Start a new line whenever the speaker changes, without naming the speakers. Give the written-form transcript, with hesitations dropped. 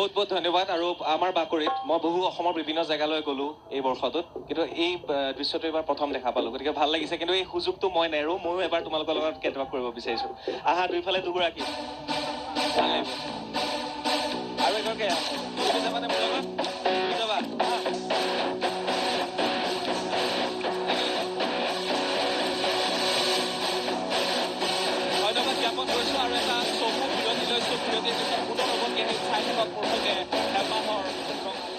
বহুত বহুত ধন্যবাদ আৰু আমাৰ বাকৰিত মই বহু অসমৰ বিভিন্ন জেগালৈ গ'লো এই বৰ্ষটোত কিন্তু এই দৃশ্যটো এবাৰ প্ৰথম দেখা পালো গতিকে ভাল লাগিছে কিন্তু এই সুযোগটো মই নেৰো ময়ো এবাৰ তোমালোকৰ লগত কেতিয়াবা কৰিব বিচাৰিছো আহা দুইফালে দুগৰাকী ভাল লাগিব আৰু এগৰাকী তুমি যাবানে মোৰ লগত তুমি যাবা ধন্যবাদ জ্ঞাপন কৰিছো আৰু এটা চকু বিৰতি লৈছো বিৰতি পিছত পুনৰ হ'ব চাই থাকক মোৰ সৈতে এমাহৰ